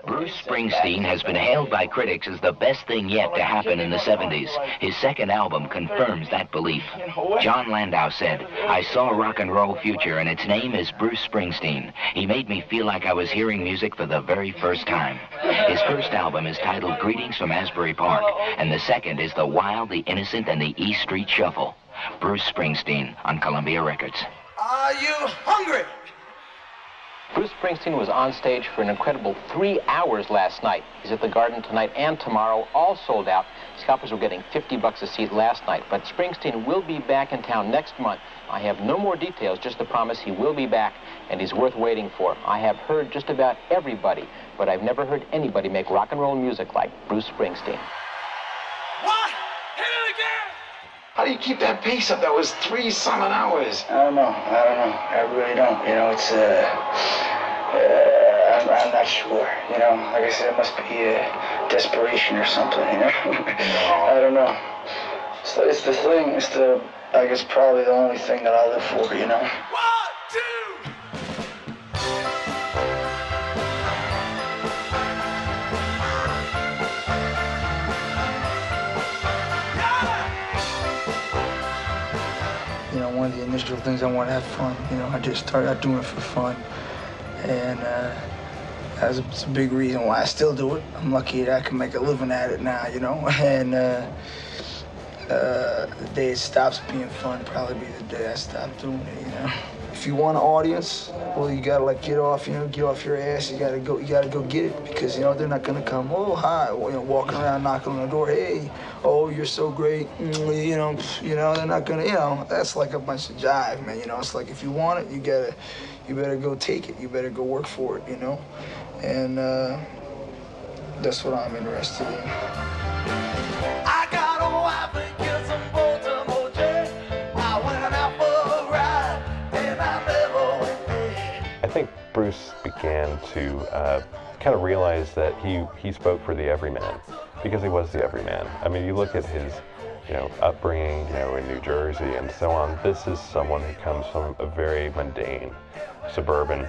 Bruce Springsteen has been hailed by critics as the best thing yet to happen in the 70s. His second album confirms that belief. John Landau said, "I saw a rock and roll future, and its name is Bruce Springsteen. He made me feel like I was hearing music for the very first time." His first album is titled Greetings from Asbury Park, and the second is The Wild, the Innocent, and the E Street Shuffle. Bruce Springsteen on Columbia Records. Are you hungry? Bruce Springsteen was on stage for an incredible 3 hours last night. He's at the Garden tonight and tomorrow, all sold out. Scalpers were getting $50 a seat last night, but Springsteen will be back in town next month. I have no more details, just the promise he will be back, and he's worth waiting for. I have heard just about everybody, but I've never heard anybody make rock and roll music like Bruce Springsteen. What? Hit it again! How do you keep that pace up? That was 3 solid hours. I don't know. I really don't. You know, it's, I'm not sure. You know, like I said, it must be desperation or something, you know? I don't know. It's the thing, I guess, probably the only thing that I live for, you know? 1, 2! You know, one of the initial things I want to have fun. You know, I just started out doing it for fun. And that's a big reason why I still do it. I'm lucky that I can make a living at it now, you know? And the day it stops being fun probably be the day I stop doing it, you know? If you want an audience, well, you gotta like get off your ass. You gotta go get it, because, you know, they're not gonna come, oh, hi, you know, walking around knocking on the door, hey, oh, you're so great, you know, they're not gonna, you know, that's like a bunch of jive, man, you know? It's like, if you want it, you better go take it. You better go work for it, you know? And that's what I'm interested in. I got a wife and kids in Baltimore jail. I went out for a ride and I never went there. I think Bruce began to kind of realize that he spoke for the everyman, because he was the everyman. I mean, you look at his, you know, upbringing, you know, in New Jersey and so on. This is someone who comes from a very mundane, suburban,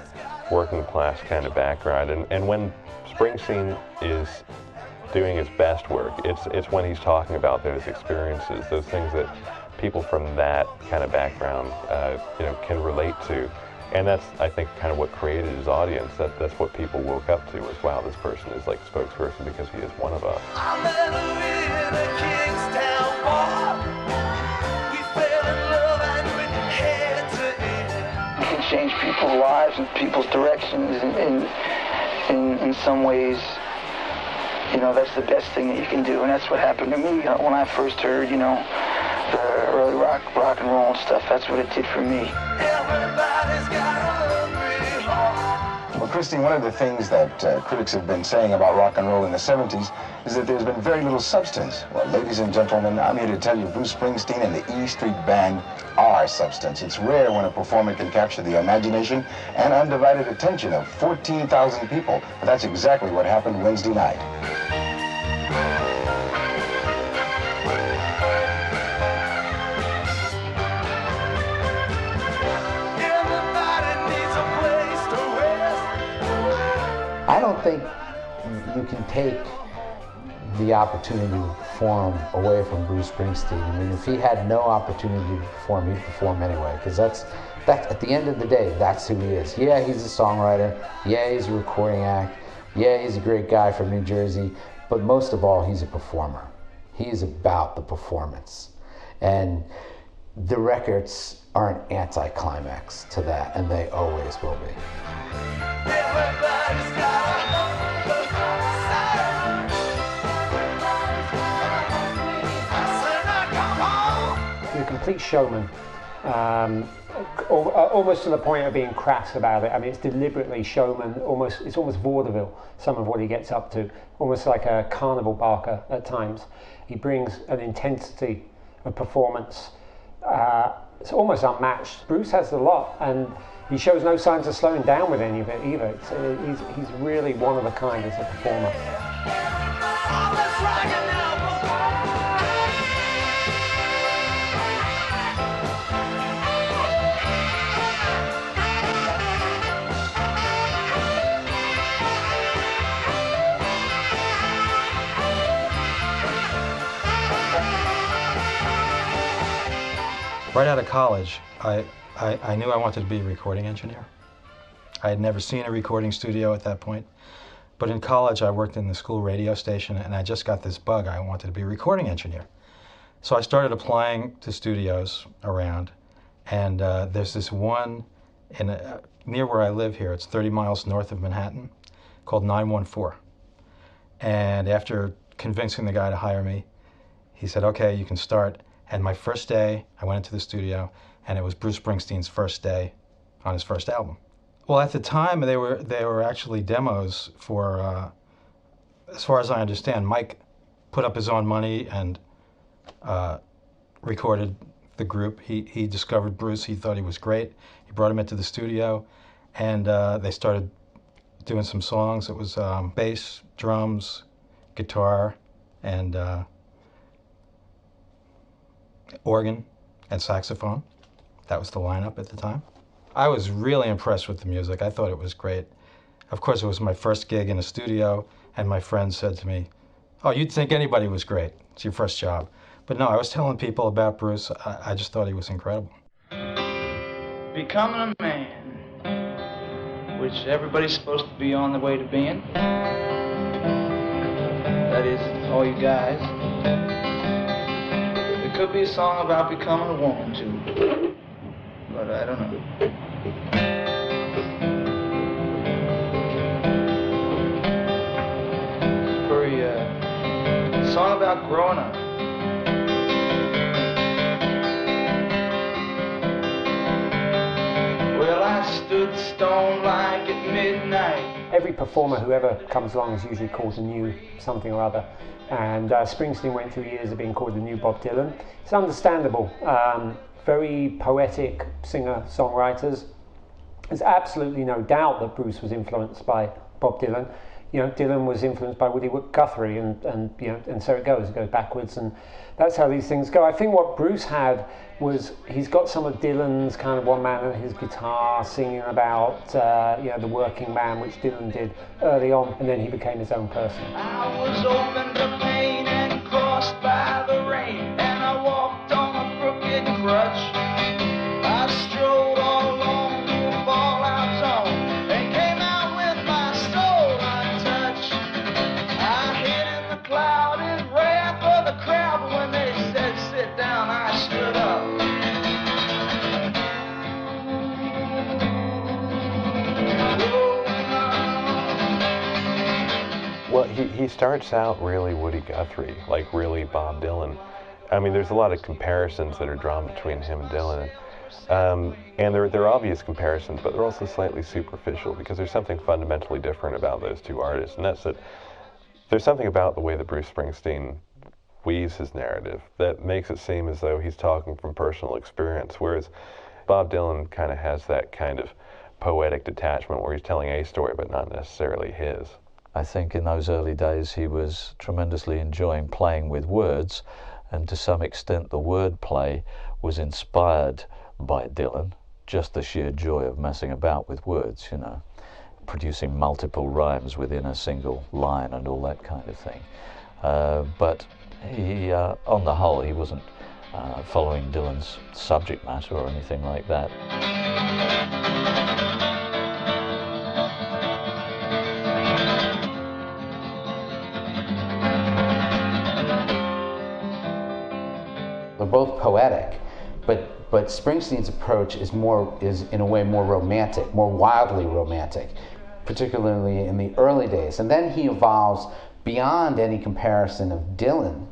working class kind of background. And when Springsteen is doing his best work, it's when he's talking about those experiences, those things that people from that kind of background, you know, can relate to. And that's, I think, kind of what created his audience. That's what people woke up to, was, wow, this person is like a spokesperson because he is one of us. I met her in a Kingstown bar. We fell in love and went head to head. You can change people's lives and people's directions in some ways. You know, that's the best thing that you can do, and that's what happened to me when I first heard, you know, the early rock and roll and stuff. That's what it did for me. Everybody's got a hungry heart. Well, Christine, one of the things that critics have been saying about rock and roll in the 70s is that there's been very little substance. Well, ladies and gentlemen, I'm here to tell you Bruce Springsteen and the E Street Band are substance. It's rare when a performer can capture the imagination and undivided attention of 14,000 people. But that's exactly what happened Wednesday night. I don't think you can take the opportunity to perform away from Bruce Springsteen. I mean, if he had no opportunity to perform, he'd perform anyway, because that's at the end of the day, that's who he is. Yeah, he's a songwriter. Yeah, he's a recording act. Yeah, he's a great guy from New Jersey. But most of all, he's a performer. He is about the performance. And the records are an anticlimax to that, and they always will be. Everybody's got a hungry heart. He's a complete showman, almost to the point of being crass about it. I mean, it's deliberately showman. It's almost vaudeville, some of what he gets up to, almost like a carnival barker at times. He brings an intensity of performance. It's almost unmatched. Bruce has a lot, and he shows no signs of slowing down with any of it either. He's really one of a kind as a performer. Right out of college, I knew I wanted to be a recording engineer. I had never seen a recording studio at that point. But in college, I worked in the school radio station, and I just got this bug. I wanted to be a recording engineer. So I started applying to studios around, and there's this one near where I live here. It's 30 miles north of Manhattan, called 914. And after convincing the guy to hire me, he said, okay, you can start. And my first day, I went into the studio, and it was Bruce Springsteen's first day on his first album. Well, at the time, they were actually demos for, as far as I understand, Mike put up his own money and recorded the group. He discovered Bruce. He thought he was great. He brought him into the studio, and they started doing some songs. It was bass, drums, guitar, and organ and saxophone. That was the lineup at the time. I was really impressed with the music. I thought it was great. Of course, it was my first gig in a studio, and my friend said to me, oh, you'd think anybody was great. It's your first job. But no, I was telling people about Bruce. I just thought he was incredible. Becoming a man, which everybody's supposed to be on the way to being. That is, all you guys. It could be a song about becoming a woman, too. But I don't know. Very, song about growing up. Well, I stood stone like at midnight. Every performer who ever comes along is usually called a new something or other. And Springsteen went through years of being called the new Bob Dylan. It's understandable. Very poetic singer-songwriters. There's absolutely no doubt that Bruce was influenced by Bob Dylan. You know, Dylan was influenced by Woody Guthrie, and you know, and so it goes backwards, and that's how these things go. I think what Bruce had was he's got some of Dylan's kind of one man and his guitar singing about you know, the working man, which Dylan did early on, and then he became his own person. I was open to pain and crossed by the rain, and I walked on a crooked crutch. I strolled all along the fallout zone and came out with my soul untouched. I hid in the clouded wrath of the crowd, but when they said sit down, I stood up. Well, he starts out really Woody Guthrie, like really Bob Dylan. I mean, there's a lot of comparisons that are drawn between him and Dylan. And they're obvious comparisons, but they're also slightly superficial because there's something fundamentally different about those two artists, and that's that there's something about the way that Bruce Springsteen weaves his narrative that makes it seem as though he's talking from personal experience, whereas Bob Dylan kind of has that kind of poetic detachment where he's telling a story but not necessarily his. I think in those early days he was tremendously enjoying playing with words, and to some extent the wordplay was inspired by Dylan, just the sheer joy of messing about with words, you know, producing multiple rhymes within a single line and all that kind of thing. But he, on the whole, he wasn't following Dylan's subject matter or anything like that. They're both poetic, but Springsteen's approach is in a way more romantic, more wildly romantic, particularly in the early days. And then he evolves beyond any comparison of Dylan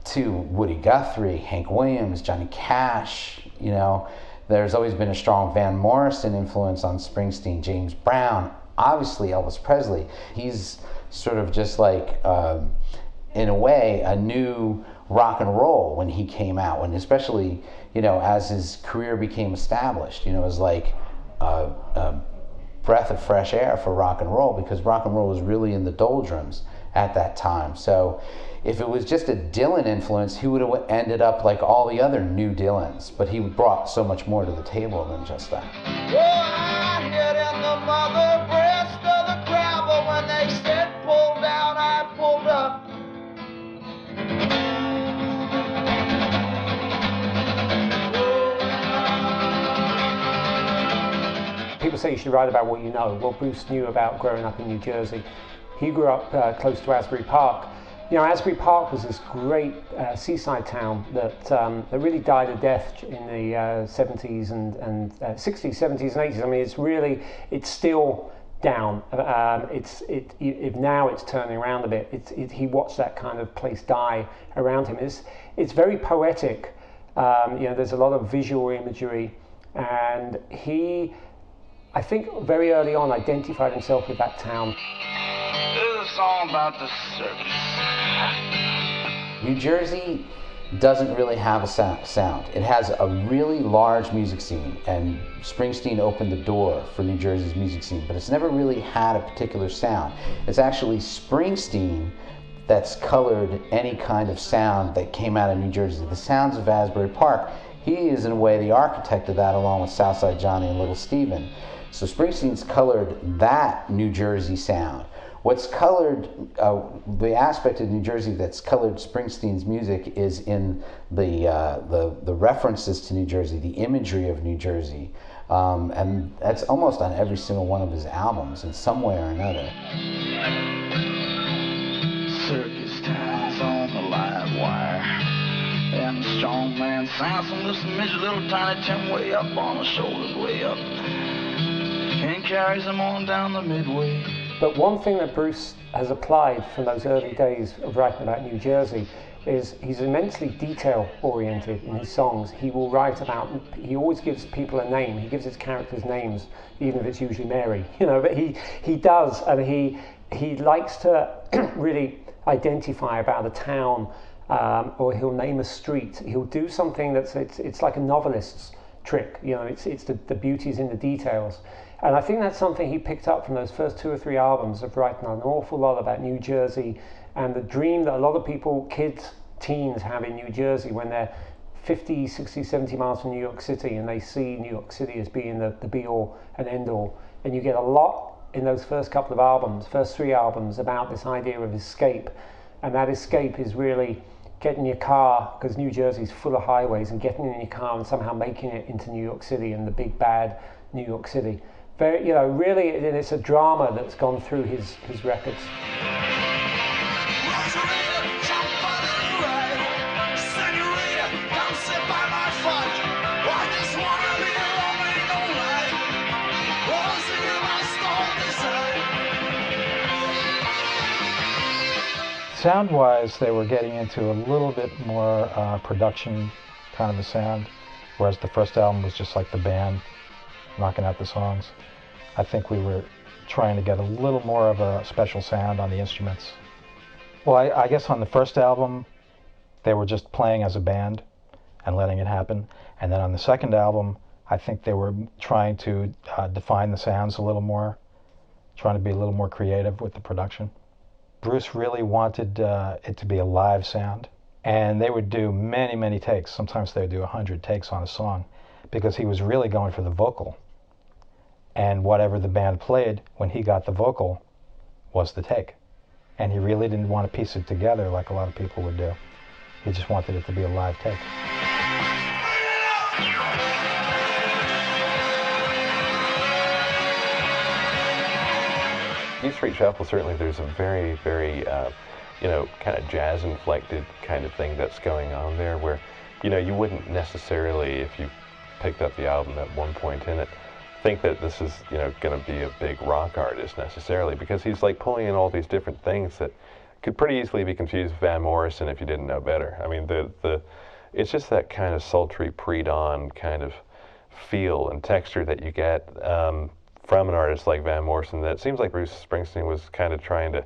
to Woody Guthrie, Hank Williams, Johnny Cash. You know, there's always been a strong Van Morrison influence on Springsteen, James Brown, obviously Elvis Presley. He's sort of just like, in a way, a new rock and roll when he came out, and especially, you know, as his career became established, you know, it was like a breath of fresh air for rock and roll, because rock and roll was really in the doldrums at that time. So if it was just a Dylan influence, he would have ended up like all the other new Dylans, but he brought so much more to the table than just that. Oh, I hid in the mother breast of the crowd, but when they said pull down, I pulled up. Oh, people say you should write about what you know. Well, Bruce knew about growing up in New Jersey. He grew up close to Asbury Park. You know, Asbury Park was this great seaside town that really died a death in the 70s and 60s, 70s and 80s. I mean, it's still down. If now it's turning around a bit. He watched that kind of place die around him. It's very poetic. You know, there's a lot of visual imagery, and he, I think, very early on identified himself with that town. There's a song about the circus. New Jersey doesn't really have a sound. It has a really large music scene, and Springsteen opened the door for New Jersey's music scene, but it's never really had a particular sound. It's actually Springsteen that's colored any kind of sound that came out of New Jersey. The sounds of Asbury Park, he is in a way the architect of that, along with Southside Johnny and Little Steven. So Springsteen's colored that New Jersey sound. What's colored, the aspect of New Jersey that's colored Springsteen's music is in the references to New Jersey, the imagery of New Jersey. And that's almost on every single one of his albums in some way or another. Circus times on the live wire, and the strong man Samson, listen, midget, little tiny Tim, way up on the shoulders, way up, and carries him on down the midway. But one thing that Bruce has applied from those early days of writing about New Jersey is he's immensely detail-oriented in his songs. He will write about, he always gives people a name. He gives his characters names, even if it's usually Mary, you know, but he does, and he likes to really identify about a town, or he'll name a street. He'll do something it's like a novelist's trick, you know, it's the beauties in the details. And I think that's something he picked up from those first 2 or 3 albums of writing an awful lot about New Jersey and the dream that a lot of people, kids, teens have in New Jersey when they're 50, 60, 70 miles from New York City and they see New York City as being the be-all and end-all. And you get a lot in those first couple of albums, first 3 albums, about this idea of escape. And that escape is really getting in your car, because New Jersey's full of highways, and getting in your car and somehow making it into New York City and the big bad New York City. Very, you know, really, it's a drama that's gone through his records. Sound-wise, they were getting into a little bit more production kind of a sound, whereas the first album was just like the band knocking out the songs. I think we were trying to get a little more of a special sound on the instruments. Well, I guess on the first album, they were just playing as a band and letting it happen. And then on the second album, I think they were trying to define the sounds a little more, trying to be a little more creative with the production. Bruce really wanted it to be a live sound, and they would do many, many takes. Sometimes they would do 100 takes on a song, because he was really going for the vocal. And whatever the band played when he got the vocal was the take. And he really didn't want to piece it together like a lot of people would do. He just wanted it to be a live take. East Street Shuffle, certainly there's a very, very, you know, kind of jazz-inflected kind of thing that's going on there where, you know, you wouldn't necessarily, if you picked up the album at one point in it, think that this is, you know, going to be a big rock artist necessarily, because he's like pulling in all these different things that could pretty easily be confused with Van Morrison if you didn't know better. I mean, it's just that kind of sultry pre-dawn kind of feel and texture that you get from an artist like Van Morrison that seems like Bruce Springsteen was kind of trying to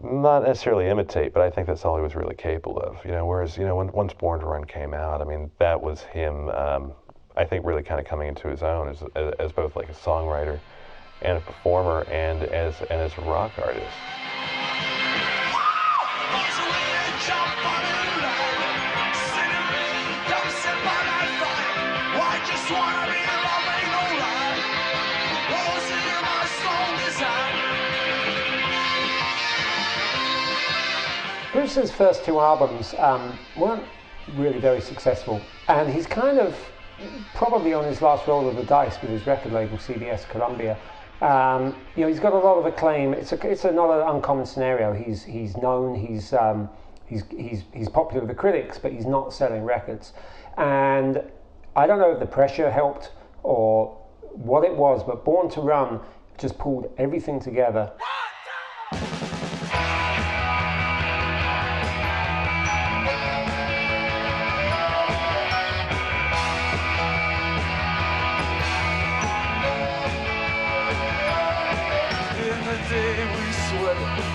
not necessarily imitate, but I think that's all he was really capable of. You know, whereas, you know, once Born to Run came out, I mean, that was him, I think, really kind of coming into his own as both like a songwriter and a performer and as a rock artist. Bruce's first 2 albums weren't really very successful, and he's kind of probably on his last roll of the dice with his record label, CBS Columbia. You know, he's got a lot of acclaim. It's not an uncommon scenario. He's known. He's popular with the critics, but he's not selling records. And I don't know if the pressure helped or what it was, but Born to Run just pulled everything together.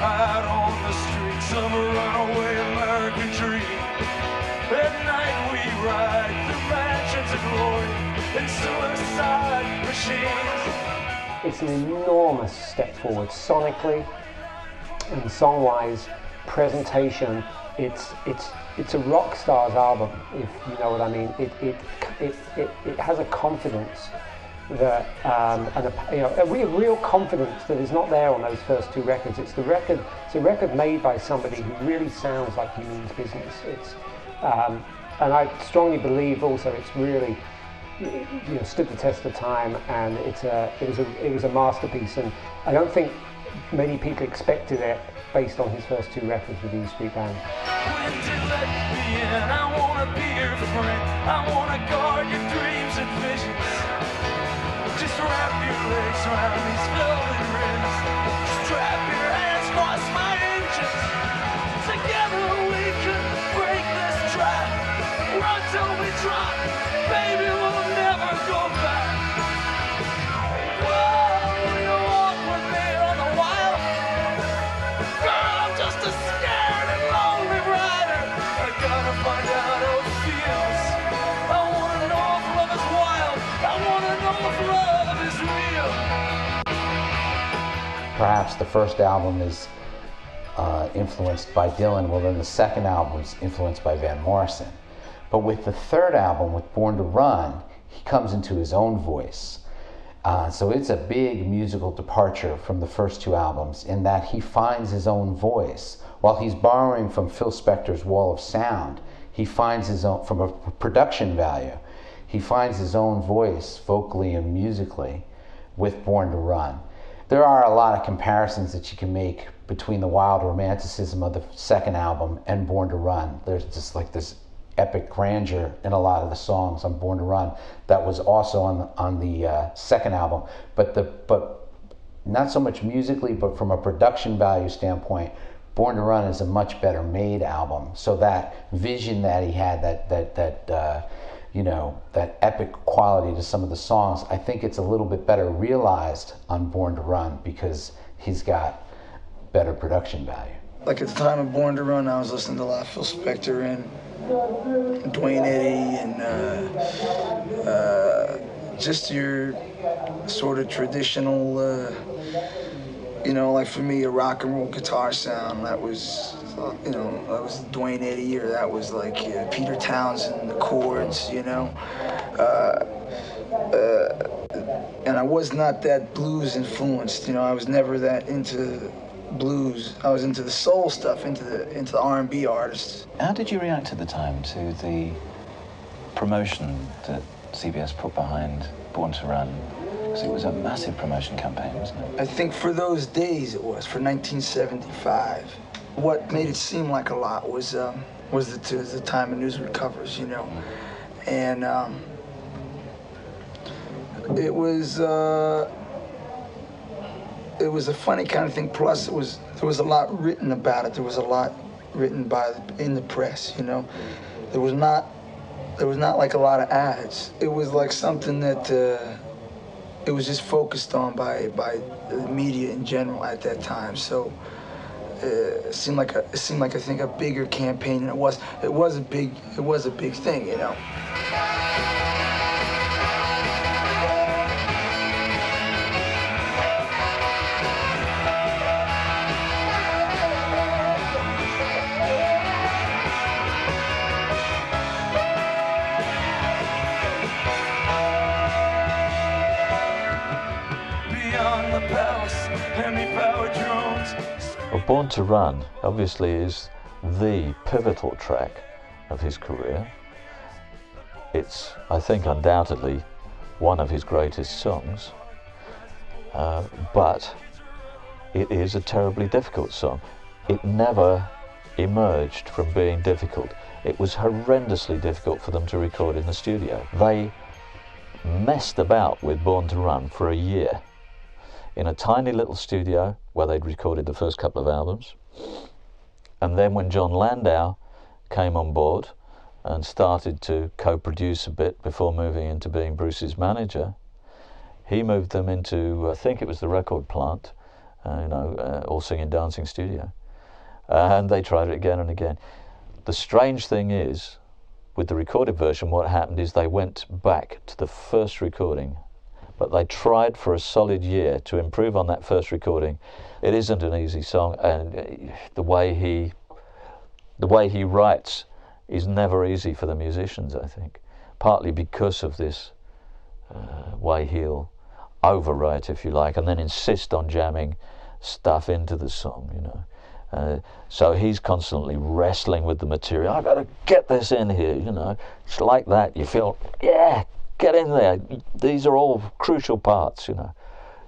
Out on the streets of a runaway American dream. At night we ride through mansions of glory and suicide machines. It's an enormous step forward sonically and song-wise, presentation. It's a rock star's album, if you know what I mean. It has a confidence that a real confidence that is not there on those first two records. It's a record made by somebody who really sounds like he means business. And I strongly believe also it's really stood the test of time, and it was a masterpiece. And I don't think many people expected it based on his first two records with the E Street Band. When to let me in, I wanna be your friend. I wanna guard your dreams and visions. Just wrap your legs around these velvet rims. Strap your hands across my engines. Together we can break this trap. Run till we drop. Baby, we'll never go back. Whoa, you walk with me on the wild. Girl, I'm just a scared and lonely rider. I gotta find out how it feels. I wanna know if love is wild. I wanna know if love is real. Perhaps the first album is influenced by Dylan, well then the second album is influenced by Van Morrison. But with the third album, with Born to Run, he comes into his own voice. So it's a big musical departure from the first two albums in that he finds his own voice. While he's borrowing from Phil Spector's Wall of Sound, he finds his own, from a production value, he finds his own voice vocally and musically with Born to Run. There are a lot of comparisons that you can make between the wild romanticism of the second album and Born to Run. There's just like this epic grandeur in a lot of the songs on Born to Run that was also on the second album, but not so much musically, but from a production value standpoint, Born to Run is a much better made album. So that vision that he had, that epic quality to some of the songs, I think it's a little bit better realized on Born to Run because he's got better production value. Like at the time of Born to Run, I was listening to a lot of Phil Spector and Dwayne Eddy and just your sort of traditional, like for me, a rock and roll guitar sound. That was, that was Dwayne Eddy, or that was like Peter Townsend, the chords, and I was not that blues influenced. I was never that into blues. I was into the soul stuff, into the R&B artists. How did you react at the time to the promotion that CBS put behind Born to Run? Because it was a massive promotion campaign, wasn't it? I think for those days it was, for 1975. What made it seem like a lot was the time of Newsweek covers, and it was a funny kind of thing. Plus, there was a lot written about it. There was a lot written in the press. There was not like a lot of ads. It was like something that it was just focused on by the media in general at that time. So it seemed like I think a bigger campaign than it was. It was a big thing, Well, Born to Run obviously is the pivotal track of his career. It's, I think, undoubtedly one of his greatest songs, but it is a terribly difficult song. It never emerged from being difficult. It was horrendously difficult for them to record in the studio. They messed about with Born to Run for a year in a tiny little studio where they'd recorded the first couple of albums. And then when John Landau came on board and started to co-produce a bit before moving into being Bruce's manager, he moved them into, I think it was the record plant, All Singing Dancing Studio. And they tried it again and again. The strange thing is, with the recorded version, what happened is they went back to the first recording, but they tried for a solid year to improve on that first recording. It isn't an easy song, and the way he writes is never easy for the musicians, I think, partly because of this way he'll overwrite, if you like, and then insist on jamming stuff into the song, you know. So he's constantly wrestling with the material. I've got to get this in here, you know. It's like that. You feel, yeah, get in there. These are all crucial parts, you know.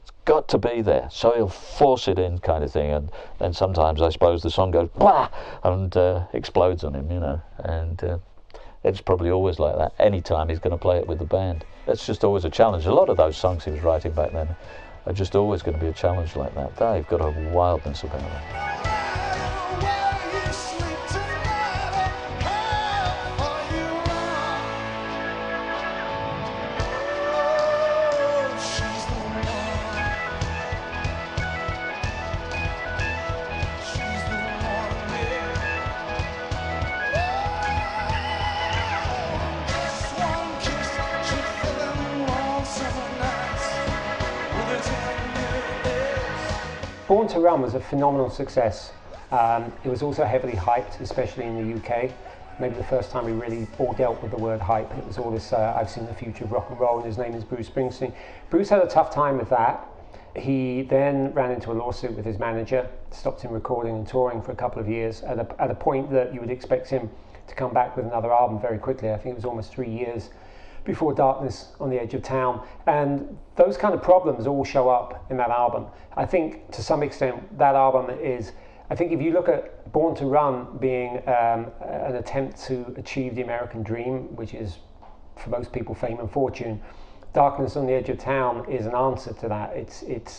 It's got to be there. So he'll force it in, kind of thing. And then sometimes, I suppose, the song goes blah and explodes on him, you know. And it's probably always like that. Anytime he's going to play it with the band, that's just always a challenge. A lot of those songs he was writing back then are just always going to be a challenge like that. They've got a wildness about them. Born to Run was a phenomenal success. It was also heavily hyped, especially in the UK. Maybe the first time we really all dealt with the word hype. It was all this, I've seen the future of rock and roll, and his name is Bruce Springsteen. Bruce had a tough time with that. He then ran into a lawsuit with his manager, stopped him recording and touring for a couple of years, at a point that you would expect him to come back with another album very quickly. I think it was almost 3 years before Darkness on the Edge of Town, and those kind of problems all show up in that album. I think to some extent that album is, I think if you look at Born to Run being an attempt to achieve the American dream, which is for most people fame and fortune, Darkness on the Edge of Town is an answer to that. It's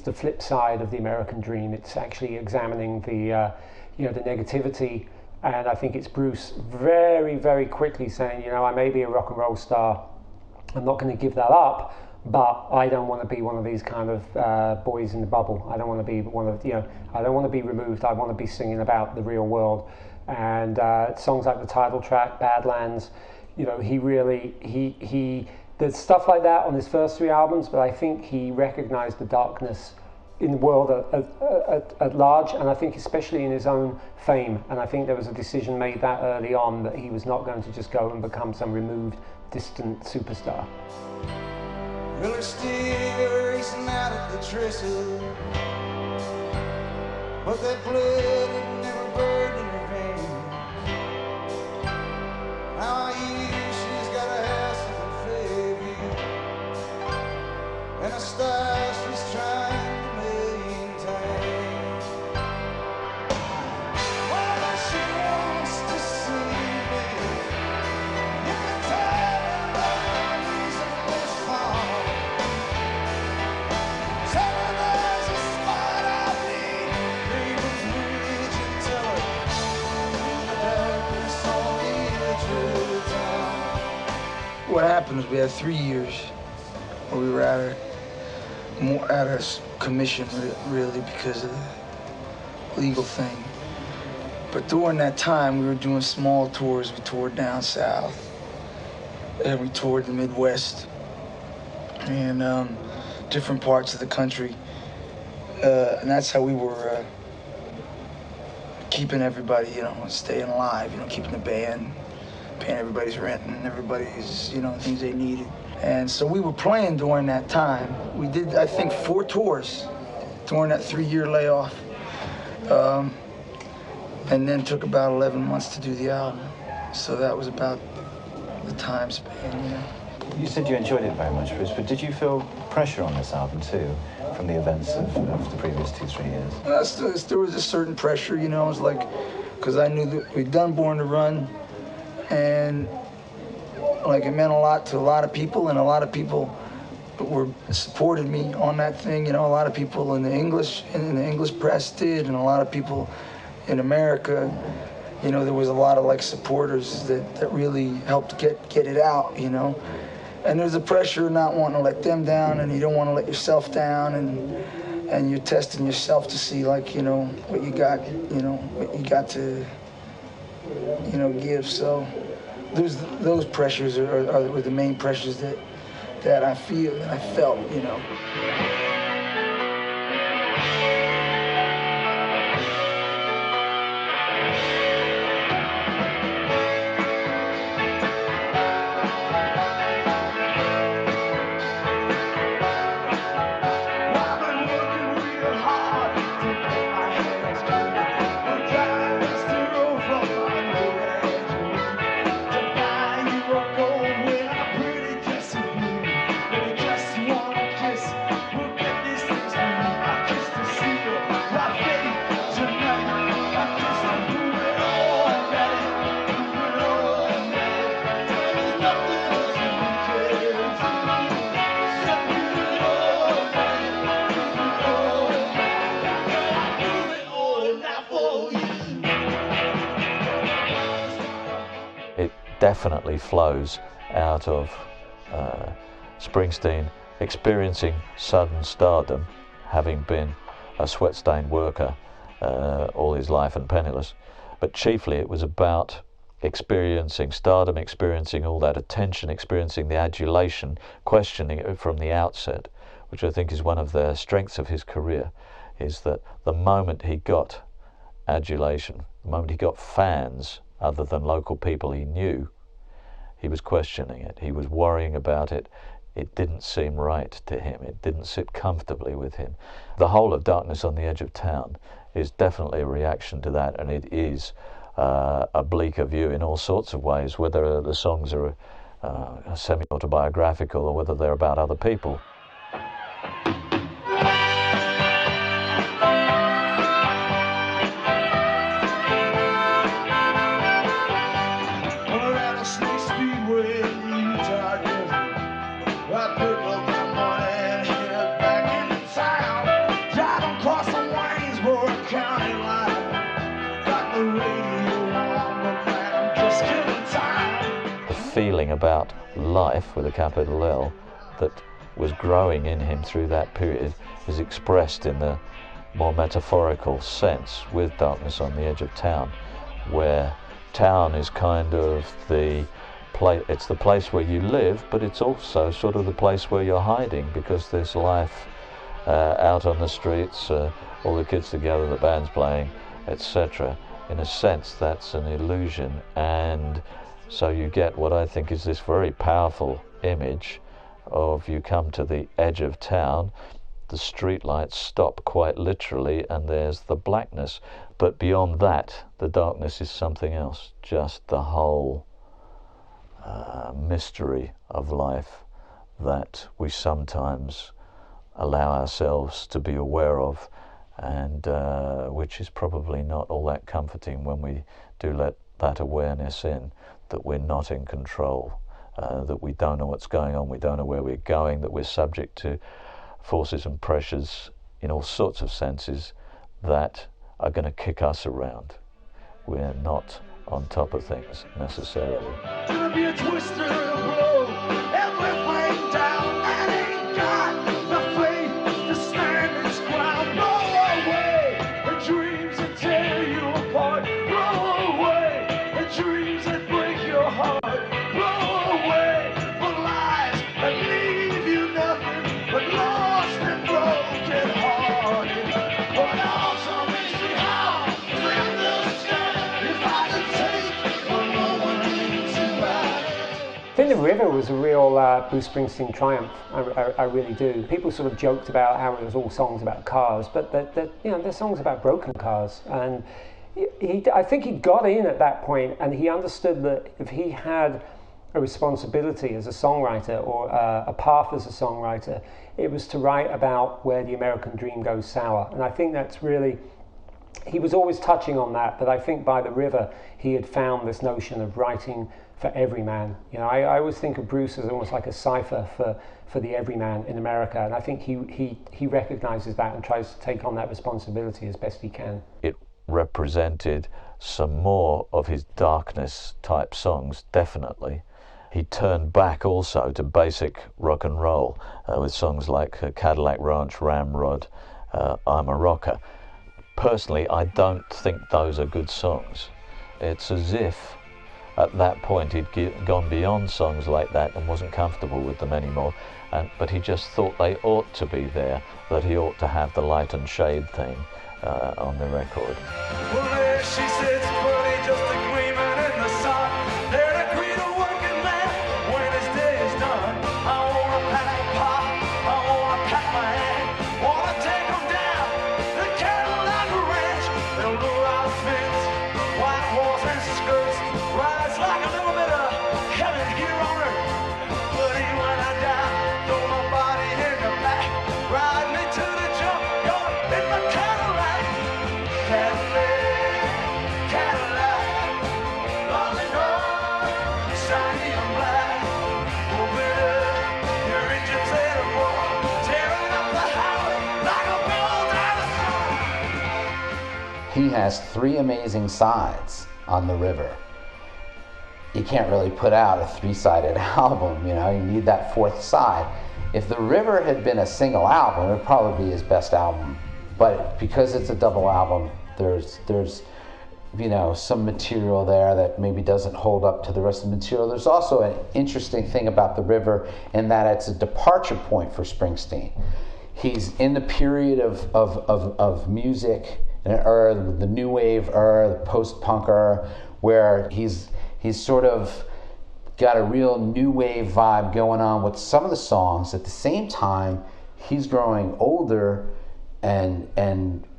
the flip side of the American dream. It's actually examining the the negativity. And I think it's Bruce very, very quickly saying, you know, I may be a rock and roll star, I'm not going to give that up, but I don't want to be one of these kind of boys in the bubble. I don't want to be one of, I don't want to be removed. I want to be singing about the real world. And songs like the title track, Badlands, he really, there's stuff like that on his first 3 albums, but I think he recognized the darkness in the world at large, and I think especially in his own fame. And I think there was a decision made that early on that he was not going to just go and become some removed, distant superstar. Well, they're still racing out at the trestle, but that blood had never burned in her veins. Now I hear she's got a house in Fairview, and a star she's trying to maintain. Well, she wants to see me. You can tell her he's a fish farm. Tell her there's a spot I need. Raven's Ridge, and tell her in the darkness on the edge of town. What happened was we had 3 years where we were out of commission, really, because of the legal thing. But during that time, we were doing small tours. We toured down south, and we toured the Midwest, and different parts of the country. And that's how we were keeping everybody, staying alive, keeping the band, paying everybody's rent and everybody's, things they needed. And so we were playing during that time. We did, I think, 4 tours during that 3-year layoff. And then took about 11 months to do the album. So that was about the time span, you know. You said you enjoyed it very much, Bruce, but did you feel pressure on this album too, from the events of the previous 2-3 years? There was a certain pressure, you know. It was like, because I knew that we'd done Born to Run, and like it meant a lot to a lot of people, and a lot of people supported me on that thing. You know, a lot of people in the English press did, and a lot of people in America. You know, there was a lot of like supporters that really helped get it out. You know, and there's a pressure of not wanting to let them down, and you don't want to let yourself down, and you're testing yourself to see, like, you know, what you got to, you know, give. So those pressures are the main pressures that I feel and I felt, you know. Definitely flows out of Springsteen experiencing sudden stardom, having been a sweat-stained worker all his life and penniless. But chiefly it was about experiencing stardom, experiencing all that attention, experiencing the adulation, questioning it from the outset, which I think is one of the strengths of his career, is that the moment he got adulation, the moment he got fans other than local people he knew, he was questioning it, he was worrying about it. It didn't seem right to him, it didn't sit comfortably with him. The whole of Darkness on the Edge of Town is definitely a reaction to that, and it is a bleaker view in all sorts of ways, whether the songs are semi-autobiographical or whether they're about other people. Feeling about life with a capital L that was growing in him through that period is expressed in the more metaphorical sense with Darkness on the Edge of Town, where town is kind of the place, it's the place where you live, but it's also sort of the place where you're hiding, because there's life out on the streets, all the kids together, the band's playing, etc. In a sense, that's an illusion, and so you get what I think is this very powerful image of you come to the edge of town, the street lights stop quite literally, and there's the blackness. But beyond that, the darkness is something else, just the whole mystery of life that we sometimes allow ourselves to be aware of, and which is probably not all that comforting when we do let that awareness in, that we're not in control, that we don't know what's going on, we don't know where we're going, that we're subject to forces and pressures in all sorts of senses that are going to kick us around. We're not on top of things necessarily. I think The River was a real Bruce Springsteen triumph. I really do. People sort of joked about how it was all songs about cars, but they're songs about broken cars. And I think he got in at that point, and he understood that if he had a responsibility as a songwriter or a path as a songwriter. It was to write about where the American dream goes sour. And I think that's really, he was always touching on that, but I think by the river he had found this notion of writing for everyman. You know, I always think of Bruce as almost like a cipher for the everyman in America, and I think he recognizes that and tries to take on that responsibility as best he can. It represented some more of his darkness type songs, definitely. He turned back also to basic rock and roll with songs like Cadillac Ranch, Ramrod, I'm a Rocker. Personally, I don't think those are good songs. It's as if at that point he'd gone beyond songs like that and wasn't comfortable with them anymore, but he just thought they ought to be there, that he ought to have the light and shade thing on the record. Well, there she sits, buddy, just a gleaming in the sun. There to greet a working man when his day is done. I wanna pack a pop, I wanna pack my hand, wanna take him down the Cadillac Ranch. They'll lure out fence, white walls and skirts, rides like a little bit of heaven here on earth. Buddy, when I die, throw my body in the back, ride me to the junkyard in my Cadillac. Cadillac, Cadillac, lonely door, shiny and black. Open up your engines and roar, tearing up the highway like a big old dinosaur. He has 3 amazing sides on the river. You can't really put out a 3-sided album, you know, you need that 4th side. If the river had been a single album, it would probably be his best album. But because it's a double album, there's you know, some material there that maybe doesn't hold up to the rest of the material. There's also an interesting thing about the river in that it's a departure point for Springsteen. He's in the period of music, the new wave era, the post-punk era, where he's sort of got a real new wave vibe going on with some of the songs. At the same time, he's growing older and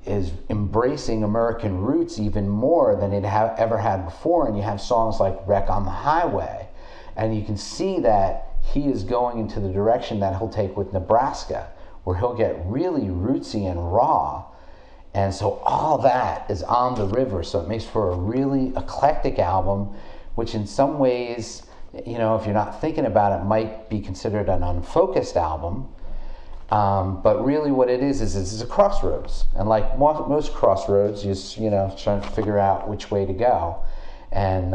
is embracing American roots even more than it ever had before. And you have songs like Wreck on the Highway, and you can see that he is going into the direction that he'll take with Nebraska, where he'll get really rootsy and raw. And so all that is on the river, so it makes for a really eclectic album, which in some ways, you know, if you're not thinking about it, might be considered an unfocused album. But really what it is it's a crossroads. And like most crossroads, you know, trying to figure out which way to go. And,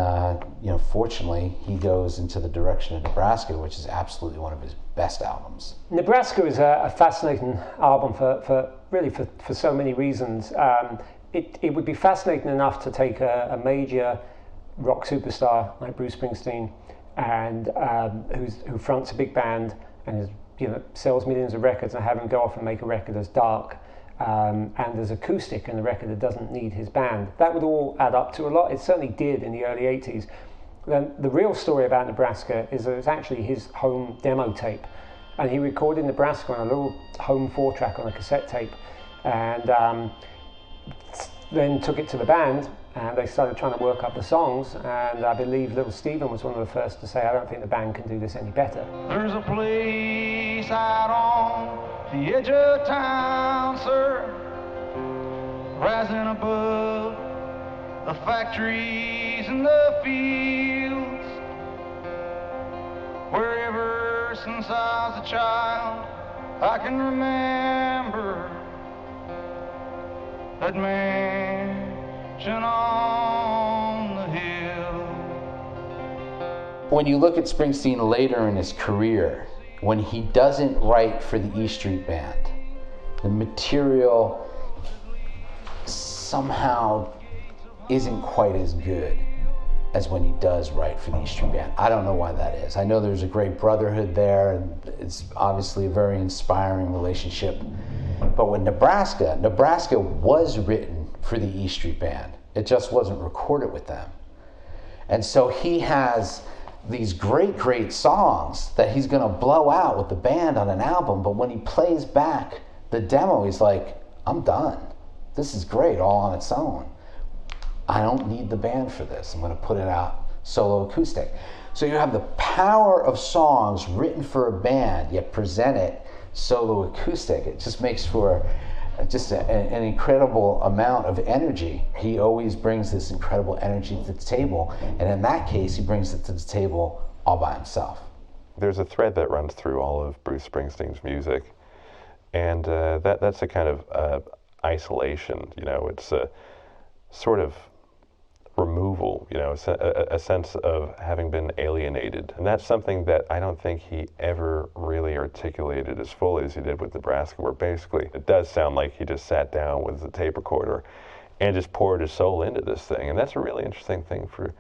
you know, fortunately, he goes into the direction of Nebraska, which is absolutely one of his best albums. Nebraska is a fascinating album for so many reasons. It would be fascinating enough to take a major rock superstar like Bruce Springsteen, and who fronts a big band and is, you know, sells millions of records, and have him go off and make a record as dark and as acoustic, and a record that doesn't need his band. That would all add up to a lot. It certainly did in the early 80s. Then the real story about Nebraska is that it's actually his home demo tape, and he recorded Nebraska on a little home 4-track on a cassette tape, and then took it to the band, and they started trying to work up the songs, and I believe Little Steven was one of the first to say, I don't think the band can do this any better. There's a place out on the edge of town, sir, rising above the factories and the fields, where ever since I was a child I can remember that mansion on the hill. When you look at Springsteen later in his career, when he doesn't write for the E Street Band, the material somehow isn't quite as good as when he does write for the E Street Band. I don't know why that is. I know there's a great brotherhood there, and it's obviously a very inspiring relationship. But with Nebraska was written for the E Street Band. It just wasn't recorded with them. And so he has these great songs that he's gonna blow out with the band on an album, but when he plays back the demo, he's like, I'm done. This is great all on its own. I don't need the band for this. I'm gonna put it out solo acoustic. So you have the power of songs written for a band, yet presented solo acoustic. It just makes for just an incredible amount of energy. He always brings this incredible energy to the table, and in that case, he brings it to the table all by himself. There's a thread that runs through all of Bruce Springsteen's music, and that's a kind of isolation. You know, it's a sort of removal, you know, a sense of having been alienated. And that's something that I don't think he ever really articulated as fully as he did with Nebraska, where basically it does sound like he just sat down with the tape recorder and just poured his soul into this thing. And that's a really interesting thing for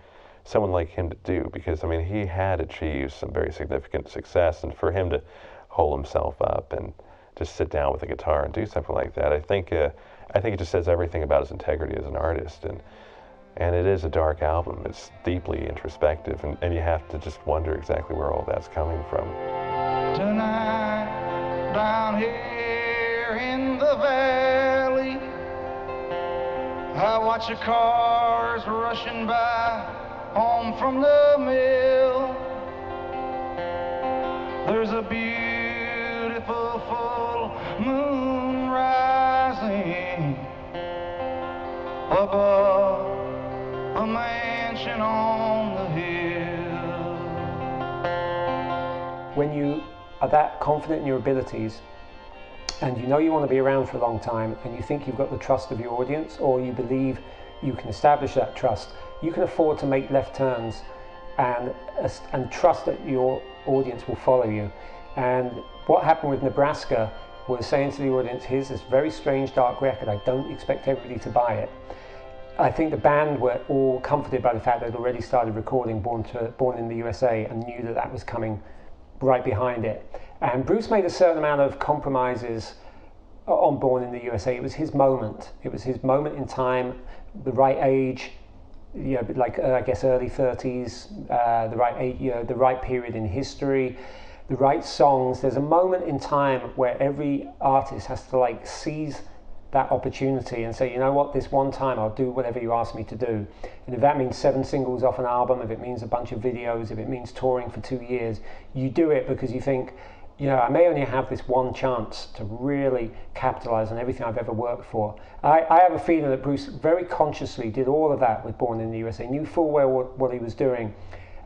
someone like him to do, because, I mean, he had achieved some very significant success, and for him to hold himself up and just sit down with a guitar and do something like that, I think it just says everything about his integrity as an artist. And it is a dark album. It's deeply introspective, and you have to just wonder exactly where all that's coming from. Tonight, down here in the valley, I watch the cars rushing by, home from the mill. There's a beautiful full moon rising above a mansion on the hill. When you are that confident in your abilities, and you know you want to be around for a long time, and you think you've got the trust of your audience, or you believe you can establish that trust, you can afford to make left turns and trust that your audience will follow you. And what happened with Nebraska was saying to the audience, here's this very strange dark record, I don't expect everybody to buy it. I think the band were all comforted by the fact they'd already started recording Born in the USA and knew that that was coming right behind it. And Bruce made a certain amount of compromises on Born in the USA. It was his moment. It was his moment in time, the right age, you know, like I guess early 30s, the right age, you know, the right period in history, the right songs. There's a moment in time where every artist has to like seize that opportunity and say, you know what, this one time I'll do whatever you ask me to do. And if that means 7 singles off an album, if it means a bunch of videos, if it means touring for 2 years, you do it because you think, you know, I may only have this one chance to really capitalize on everything I've ever worked for. I have a feeling that Bruce very consciously did all of that with Born in the USA, knew full well what he was doing,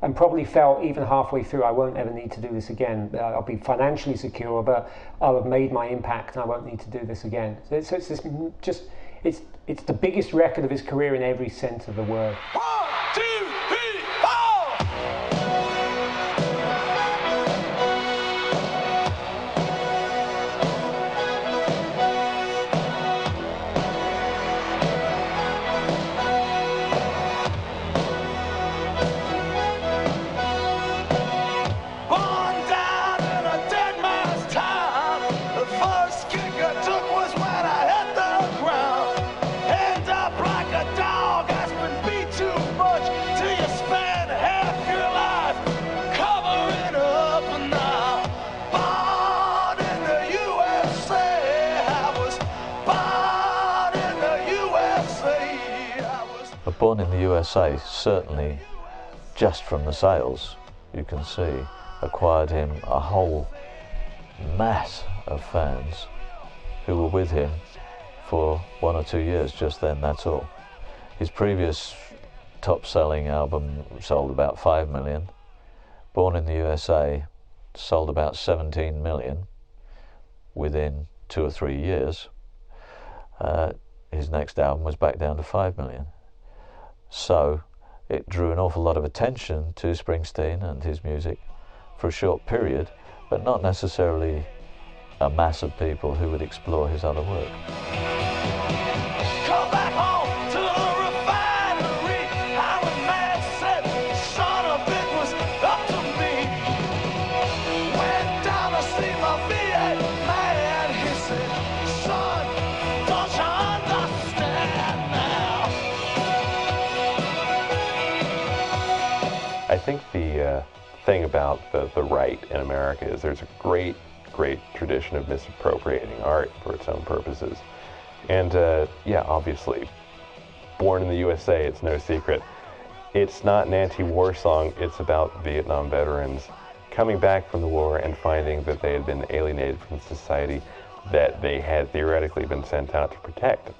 and probably felt even halfway through, I won't ever need to do this again. I'll be financially secure, but I'll have made my impact and I won't need to do this again. So it's this just, it's the biggest record of his career in every sense of the word. 1, 2, 3, 4! Born in the USA, certainly just from the sales, you can see, acquired him a whole mass of fans who were with him for 1 or 2 years, just then, that's all. His previous top-selling album sold about 5 million. Born in the USA sold about 17 million within 2 or 3 years. His next album was back down to 5 million. So it drew an awful lot of attention to Springsteen and his music for a short period, but not necessarily a mass of people who would explore his other work. Come back home to the refinery. Hiram man said, son of it was up to me. Went down to see my VA man. He said, son, don't you understand now? I think the thing about the right in America is there's a great tradition of misappropriating art for its own purposes. And yeah, obviously, Born in the USA, it's no secret, It's not an anti-war song, it's about Vietnam veterans coming back from the war and finding that they had been alienated from society that they had theoretically been sent out to protect.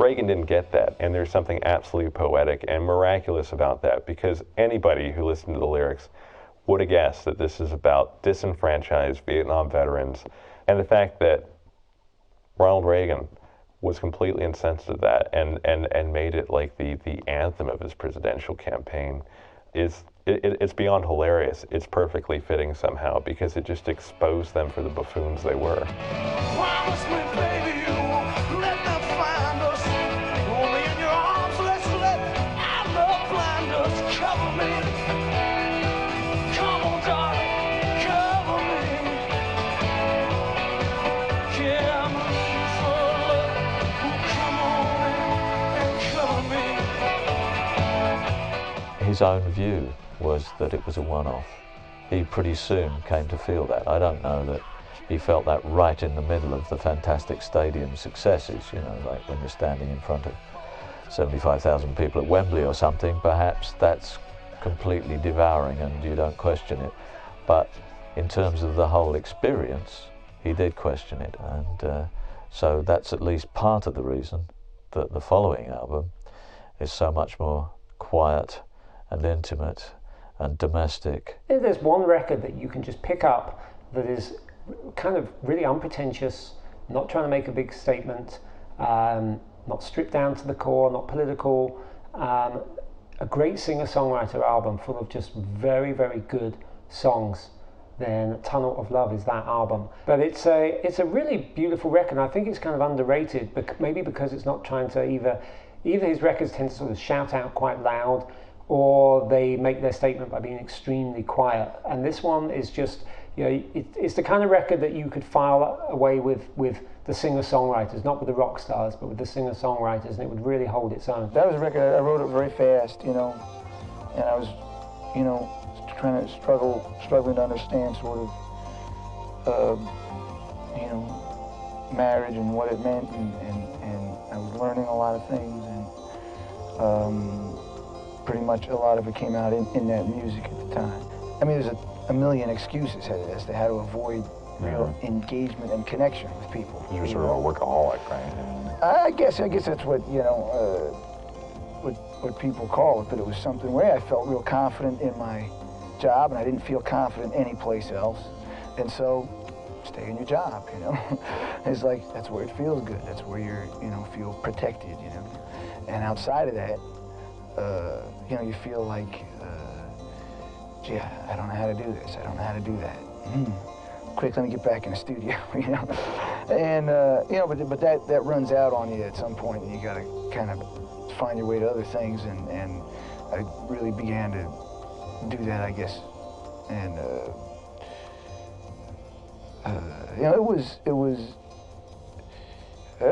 Reagan didn't get that, and there's something absolutely poetic and miraculous about that, because anybody who listened to the lyrics would have guessed that this is about disenfranchised Vietnam veterans, and the fact that Ronald Reagan was completely insensitive to that and made it like the anthem of his presidential campaign it's beyond hilarious. It's perfectly fitting somehow because it just exposed them for the buffoons they were. Promise me, baby, you won't let them find us. Only in your arms, let's let our love blind us. Cover me. Come on, darling, cover me. Yeah, I'm looking for love. Come on and cover me. His own view was that it was a one-off. He pretty soon came to feel that. I don't know that he felt that right in the middle of the fantastic stadium successes, you know, like when you're standing in front of 75,000 people at Wembley or something. Perhaps that's completely devouring and you don't question it. But in terms of the whole experience, he did question it. And so that's at least part of the reason that the following album is so much more quiet and intimate and domestic. There's one record that you can just pick up that is kind of really unpretentious, not trying to make a big statement, not stripped down to the core, not political, a great singer-songwriter album full of just very, very good songs. Then Tunnel of Love is that album. But it's a really beautiful record. I think it's kind of underrated, but maybe because it's not trying to either his records tend to sort of shout out quite loud, or they make their statement by being extremely quiet. And this one is just, you know, it's the kind of record that you could file away with the singer-songwriters, not with the rock stars, but with the singer-songwriters, and it would really hold its own. That was a record, I wrote it very fast, you know, and I was, you know, struggling to understand sort of, you know, marriage and what it meant, and I was learning a lot of things, and pretty much a lot of it came out in that music at the time. I mean, there's a million excuses as to how to avoid real engagement and connection with people. You're sort of a workaholic, right? I guess that's what, you know, what people call it, but it was something where I felt real confident in my job, and I didn't feel confident anyplace else. And so, stay in your job, you know? It's like, that's where it feels good. That's where you're, you know, feel protected, you know? And outside of that, you know, you feel like, gee, I don't know how to do this. I don't know how to do that. Quick, let me get back in the studio, you know? And, you know, but that runs out on you at some point, and you got to kind of find your way to other things, and I really began to do that, I guess. And, you know, it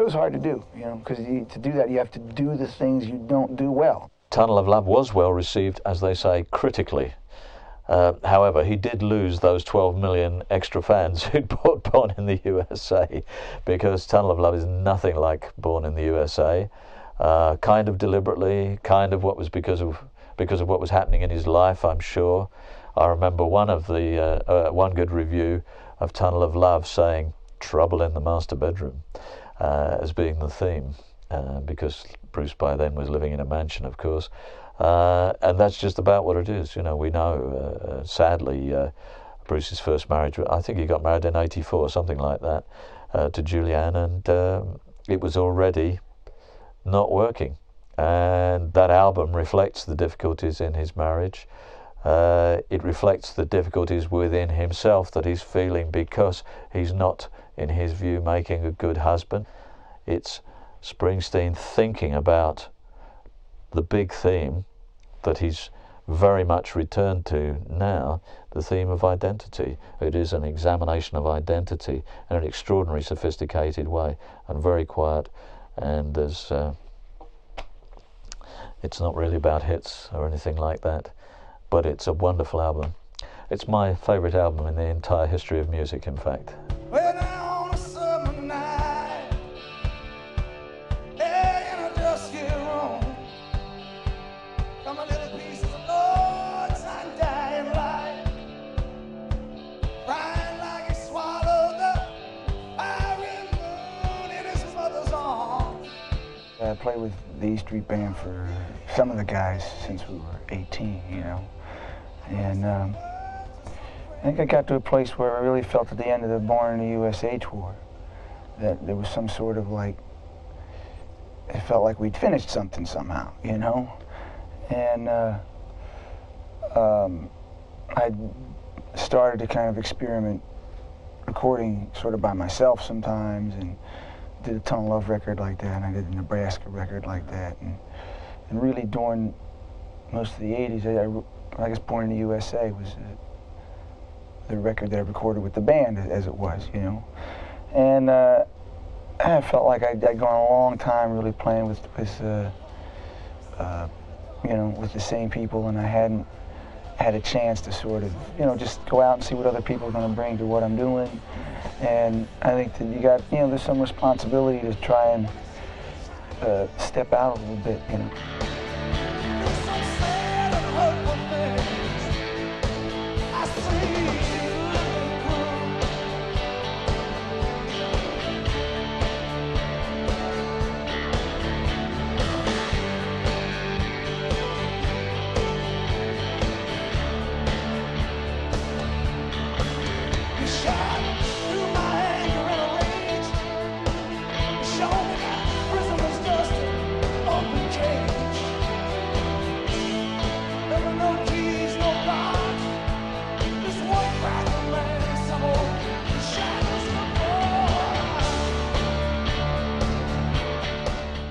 was hard to do, you know, because to do that, you have to do the things you don't do well. Tunnel of Love was well received, as they say, critically. However, he did lose those 12 million extra fans who'd bought Born in the USA, because Tunnel of Love is nothing like Born in the USA. Kind of deliberately, kind of what was because of what was happening in his life, I'm sure. I remember one good review of Tunnel of Love saying "trouble in the master bedroom" as being the theme, because Bruce by then was living in a mansion, of course. And that's just about what it is. You know, we know, sadly, Bruce's first marriage, I think he got married in '84, something like that, to Julianne, and it was already not working. And that album reflects the difficulties in his marriage. It reflects the difficulties within himself that he's feeling because he's not, in his view, making a good husband. It's Springsteen thinking about the big theme that he's very much returned to now, the theme of identity. It is an examination of identity in an extraordinarily sophisticated way, and very quiet, and there's it's not really about hits or anything like that, but it's a wonderful album. It's my favorite album in the entire history of music, in fact. Well, now on a summer night, in a dusty room, from a little played with the E Street Band for some of the guys since we were 18, you know. And I think I got to a place where I really felt at the end of the Born in the USA tour that there was some sort of like, it felt like we'd finished something somehow, you know. And I started to kind of experiment recording sort of by myself sometimes, and did a Tunnel Love record like that, and I did a Nebraska record like that, and really during most of the 80s, I guess Born in the USA was the record that I recorded with the band as it was, you know. And I felt like I'd gone a long time really playing with you know, with the same people, and I hadn't had a chance to sort of, you know, just go out and see what other people are going to bring to what I'm doing. And I think that you got, you know, there's some responsibility to try and step out a little bit, you know.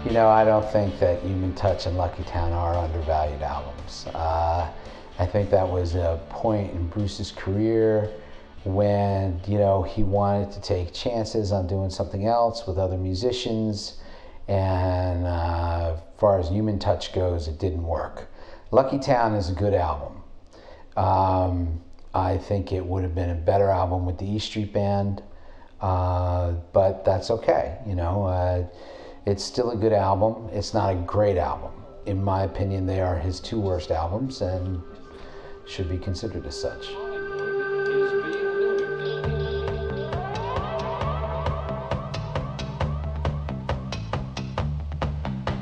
You know, I don't think that Human Touch and Lucky Town are undervalued albums. I think that was a point in Bruce's career when, you know, he wanted to take chances on doing something else with other musicians, and as far as Human Touch goes, it didn't work. Lucky Town is a good album. I think it would have been a better album with the E Street Band, but that's okay, you know. It's still a good album. It's not a great album. In my opinion, they are his two worst albums and should be considered as such.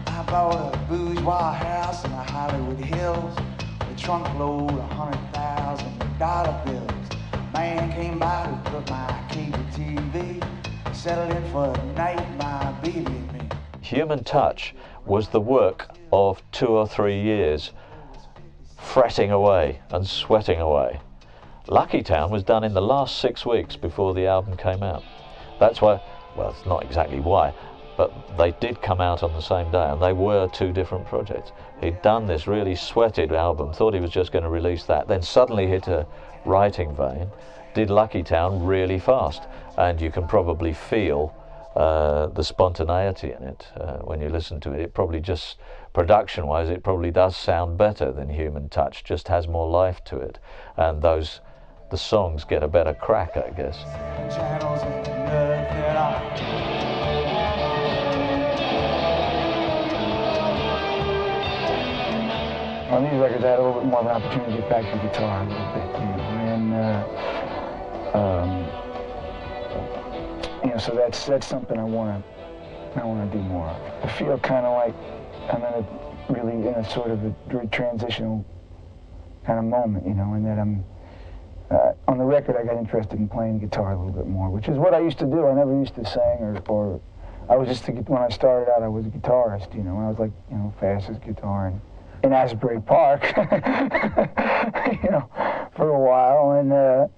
I bought a bourgeois house in the Hollywood Hills, a trunk load of $100,000 bills. Man came by to put my cable TV, settled in for a night, my baby and me. Human Touch was the work of 2 or 3 years, fretting away and sweating away. Lucky Town was done in the last 6 weeks before the album came out. That's why, well, it's not exactly why, but they did come out on the same day, and they were two different projects. He'd done this really sweated album, thought he was just going to release that, then suddenly hit a writing vein, did Lucky Town really fast, and you can probably feel the spontaneity in it when you listen to it. It probably just, production-wise, it probably does sound better than Human Touch, just has more life to it, and the songs get a better crack, I guess. On these records, I had a little bit more of an opportunity to get back to the guitar a little bit, you know, and you know, so that's something I want to do more of. I feel kind of like I'm in a sort of a transitional kind of moment, you know, and that I'm on the record I got interested in playing guitar a little bit more, which is what I used to do. I never used to sing or I was just when I started out I was a guitarist, you know, and I was like, you know, fastest guitar in Asbury Park, you know, for a while, and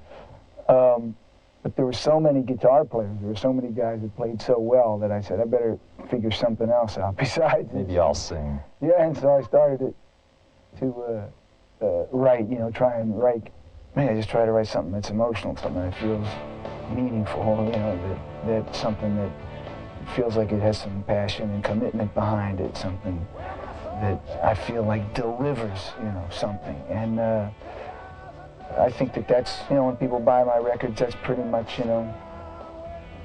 but there were so many guitar players, there were so many guys that played so well that I said, I better figure something else out besides Maybe I'll sing. Yeah, and so I started to write, you know, try and write, I just try to write something that's emotional, something that feels meaningful, you know, that's something that feels like it has some passion and commitment behind it, something that I feel like delivers, you know, something. And I think that's, you know, when people buy my records, that's pretty much, you know,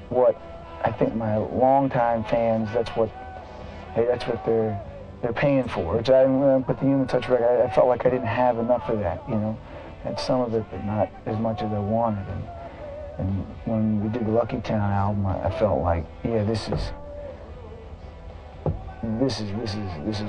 what I think my longtime fans, that's what they're paying for. Which when I put the Human Touch record, I felt like I didn't have enough of that, you know. Had some of it, but not as much as I wanted. And when we did the Lucky Town album, I felt like, yeah, this this is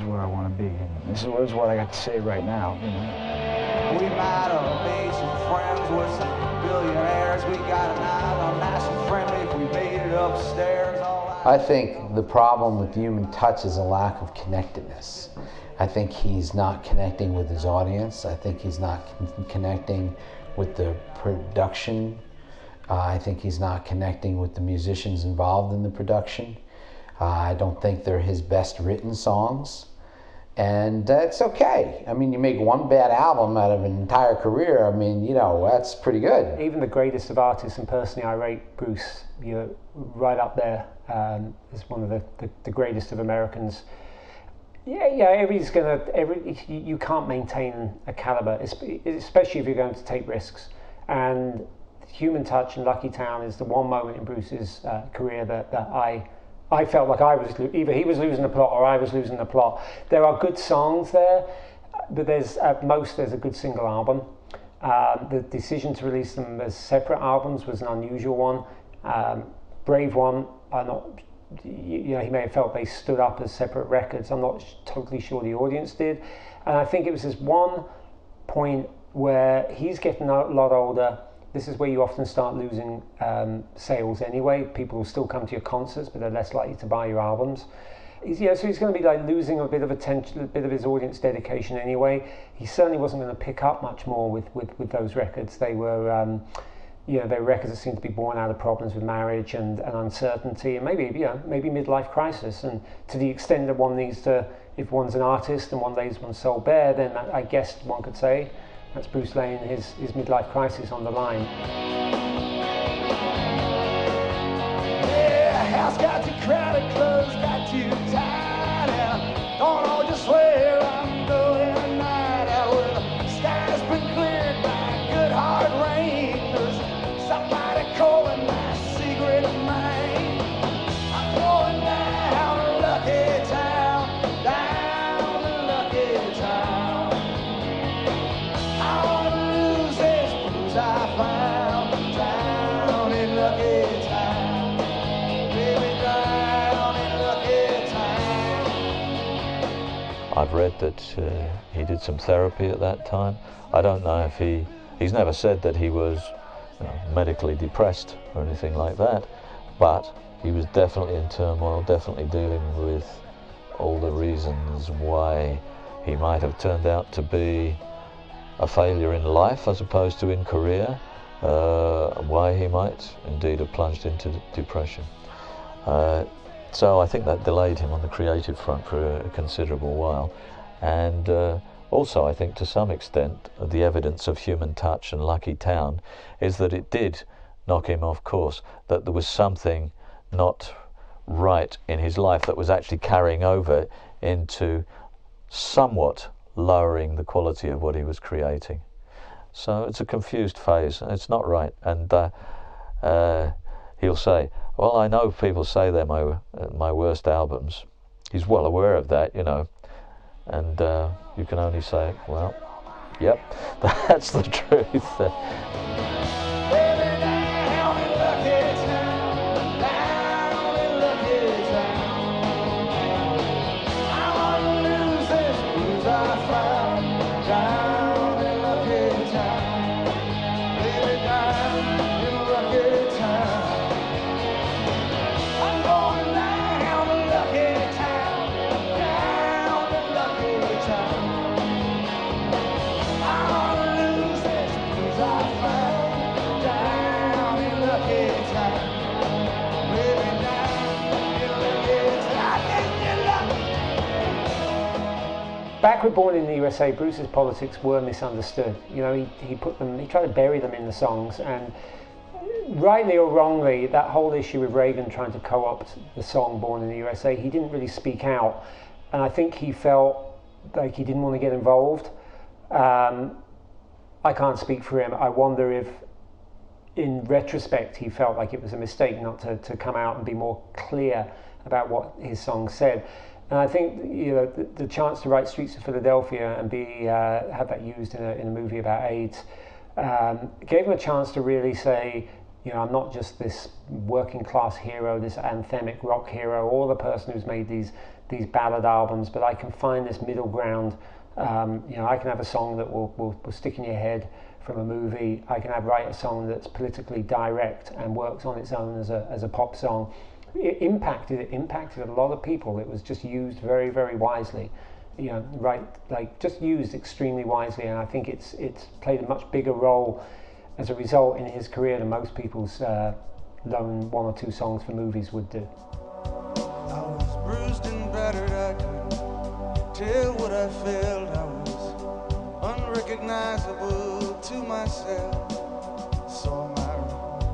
where I want to be, and this is what I got to say right now. You know. We might have made some friends with some billionaires. We got an island nice and friendly if we made it upstairs. I think the problem with Human Touch is a lack of connectedness. I think he's not connecting with his audience. I think he's not connecting with the production. I think he's not connecting with the musicians involved in the production. I don't think they're his best written songs. And it's okay. I mean, you make one bad album out of an entire career, I mean, you know, that's pretty good. Even the greatest of artists, and personally I rate Bruce, you know, right up there as one of the greatest of Americans. Yeah, you can't maintain a caliber, especially if you're going to take risks. And Human Touch and Lucky Town is the one moment in Bruce's career that I felt like either he was losing the plot or I was losing the plot. There are good songs there, but there's at most there's a good single album. The decision to release them as separate albums was an unusual one. Brave One, you know, he may have felt they stood up as separate records. I'm not totally sure the audience did. And I think it was this one point where he's getting a lot older. This is where you often start losing sales anyway. People will still come to your concerts, but they're less likely to buy your albums. So he's going to be like losing a bit of attention, a bit of his audience dedication anyway. He certainly wasn't going to pick up much more with those records. They were, they're records that seemed to be born out of problems with marriage and uncertainty, and maybe midlife crisis. And to the extent that one needs to, if one's an artist and one lays one's soul bare, then I guess one could say that's Bruce laying his midlife crisis on the line. Yeah, house got too crowded, clothes got too tight, and don't know just where I'm going tonight. Out where the sky's been cleared by good hard rain. There's somebody calling my secret of mine. I'm going down to Lucky Town, down to Lucky Town. I found down in Lucky Town, baby, down in Lucky Town. I've read that he did some therapy at that time. I don't know if he's never said that he was medically depressed or anything like that, but he was definitely in turmoil, definitely dealing with all the reasons why he might have turned out to be a failure in life as opposed to in career, why he might indeed have plunged into depression. So I think that delayed him on the creative front for a considerable while. And also I think to some extent the evidence of Human Touch and Lucky Town is that it did knock him off course, that there was something not right in his life that was actually carrying over into somewhat lowering the quality of what he was creating. So it's a confused phase. It's not right. And he'll say, well, I know people say they're my worst albums. He's well aware of that, you know. And you can only say, well, yep, that's the truth. Back Born in the USA, Bruce's politics were misunderstood. You know, he tried to bury them in the songs, and rightly or wrongly, that whole issue with Reagan trying to co-opt the song Born in the USA, he didn't really speak out, and I think he felt like he didn't want to get involved. I can't speak for him. I wonder if, in retrospect, he felt like it was a mistake not to come out and be more clear about what his song said. And I think, you know, the chance to write Streets of Philadelphia and have that used in a movie about AIDS gave him a chance to really say, you know, I'm not just this working class hero, this anthemic rock hero, or the person who's made these these ballad albums, but I can find this middle ground. You know, I can have a song that will stick in your head from a movie. I can write a song that's politically direct and works on its own as a pop song. It impacted a lot of people. It was just used very, very wisely. You know, like just used extremely wisely, and I think it's played a much bigger role as a result in his career than most people's lone 1 or 2 songs for movies would do. I was bruised and battered, I couldn't tell what I felt. I was unrecognizable to myself. Saw my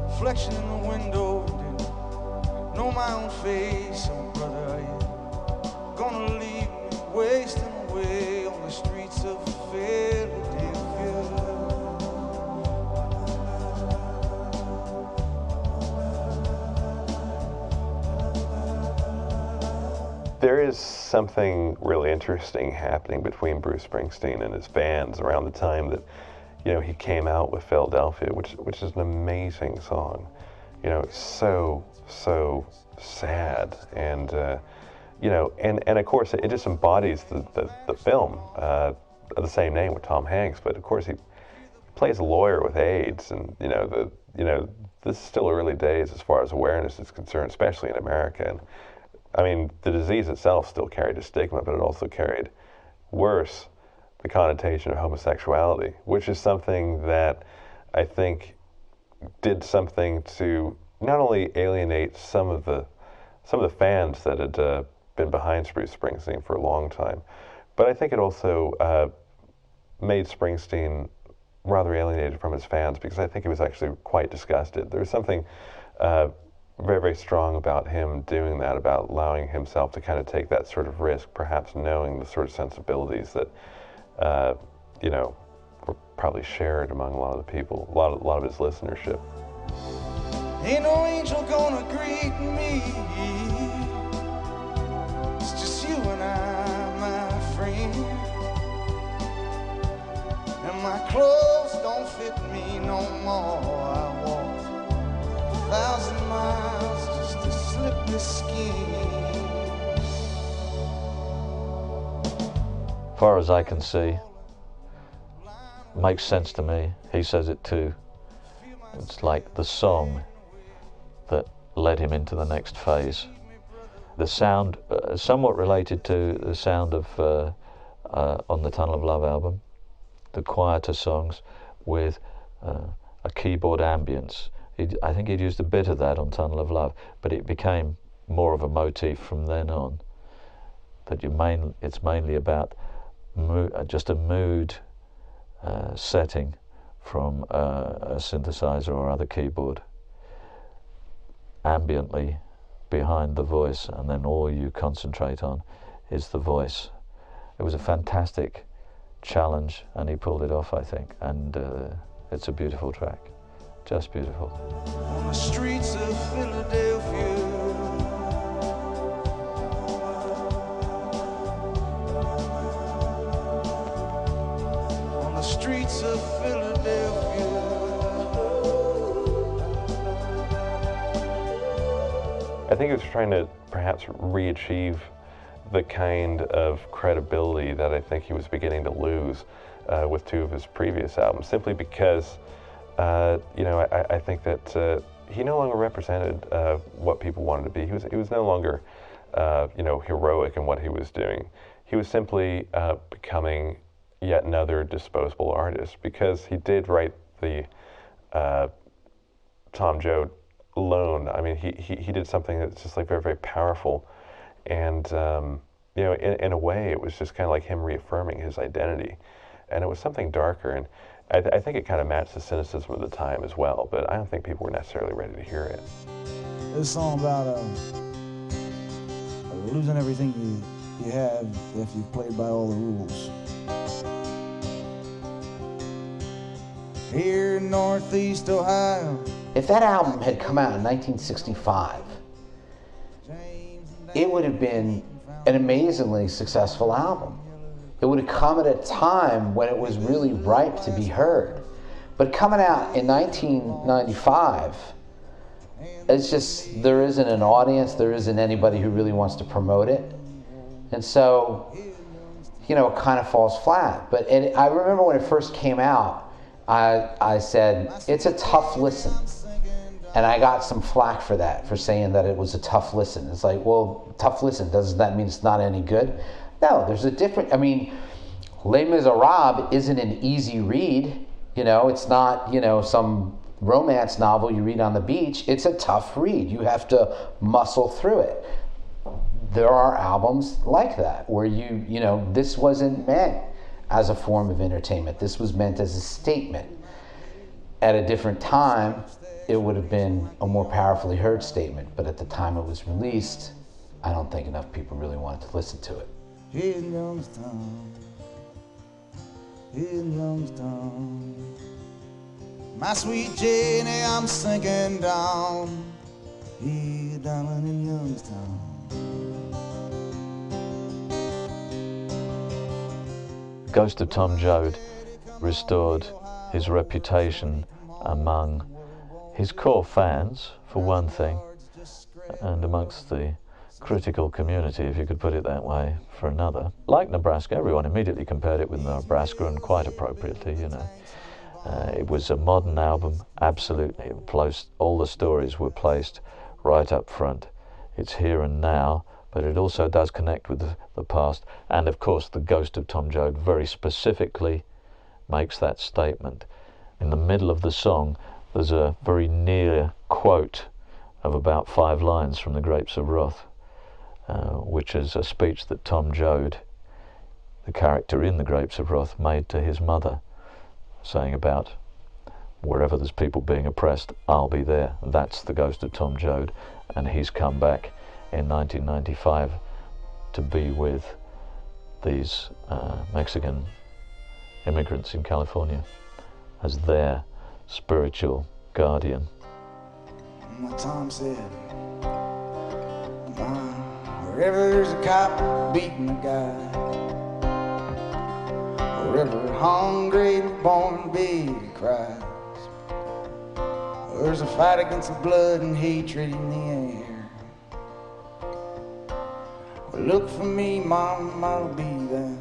reflection in the window, didn't know my own face. Oh brother, are you gonna leave me wasting away on the streets of Philadelphia? There is something really interesting happening between Bruce Springsteen and his fans around the time that, you know, he came out with Philadelphia, which is an amazing song. You know, it's so sad, and you know, and of course it just embodies the film of the same name with Tom Hanks. But of course he plays a lawyer with AIDS, and you know this is still early days as far as awareness is concerned, especially in America. And I mean, the disease itself still carried a stigma, but it also carried, worse, the connotation of homosexuality, which is something that I think did something to not only alienate some of the fans that had been behind Bruce Springsteen for a long time, but I think it also made Springsteen rather alienated from his fans, because I think he was actually quite disgusted. There was something very, very strong about him doing that, about allowing himself to kind of take that sort of risk, perhaps knowing the sort of sensibilities that, you know, were probably shared among a lot of the people, a lot of his listenership. Ain't no angel gonna greet me. It's just you and I, my friend. And my clothes don't fit me no more. I walked 1,000 miles just to slip this skin. As far as I can see, makes sense to me. He says it too. It's like the song that led him into the next phase. The sound, somewhat related to the sound of on the Tunnel of Love album, the quieter songs with a keyboard ambience. I think he'd used a bit of that on Tunnel of Love, but it became more of a motif from then on. That it's mainly about just a mood setting from a synthesizer or other keyboard, ambiently behind the voice, and then all you concentrate on is the voice. It was a fantastic challenge, and he pulled it off, I think, and it's a beautiful track, just beautiful. On the streets of Philadelphia, on the streets of Philadelphia. I think he was trying to perhaps re-achieve the kind of credibility that I think he was beginning to lose with 2 of his previous albums, simply because, you know, I think that he no longer represented what people wanted to be. He was no longer, you know, heroic in what he was doing. He was simply becoming yet another disposable artist, because he did write the Tom Joad alone. I mean, he did something that's just like very, very powerful, and you know, in a way, it was just kind of like him reaffirming his identity, and it was something darker, and I think it kind of matched the cynicism of the time as well. But I don't think people were necessarily ready to hear it. This song about losing everything you have if you've played by all the rules. Here in Northeast Ohio. If that album had come out in 1965, it would have been an amazingly successful album. It would have come at a time when it was really ripe to be heard. But coming out in 1995, it's just, there isn't an audience, there isn't anybody who really wants to promote it. And so, you know, it kind of falls flat. But I remember when it first came out, I said, it's a tough listen. And I got some flack for that, for saying that it was a tough listen. It's like, well, tough listen, does that mean it's not any good? No, there's a different, I mean, Les Miserables isn't an easy read. You know, it's not, you know, some romance novel you read on the beach. It's a tough read. You have to muscle through it. There are albums like that where you know, this wasn't meant as a form of entertainment. This was meant as a statement. At a different time, it would have been a more powerfully heard statement, but at the time it was released, I don't think enough people really wanted to listen to it. Here in Youngstown, here in Youngstown, my sweet Jenny, I'm sinking down, here down in Youngstown. Ghost of Tom Joad restored his reputation among his core fans, for one thing, and amongst the critical community, if you could put it that way, for another. Like Nebraska, everyone immediately compared it with Nebraska, and quite appropriately, you know. It was a modern album, absolutely. All the stories were placed right up front. It's here and now, but it also does connect with the past. And of course, the Ghost of Tom Joad very specifically makes that statement. In the middle of the song, there's a very near quote of about 5 lines from The Grapes of Wrath, which is a speech that Tom Joad, the character in The Grapes of Wrath, made to his mother, saying about, wherever there's people being oppressed, I'll be there. That's the Ghost of Tom Joad, and he's come back in 1995 to be with these Mexican immigrants in California as their spiritual guardian. What Tom said, wherever there's a cop beating a guy, wherever a hungry born baby cries, there's a fight against the blood and hatred in the air. Well, look for me, Mom, I'll be there.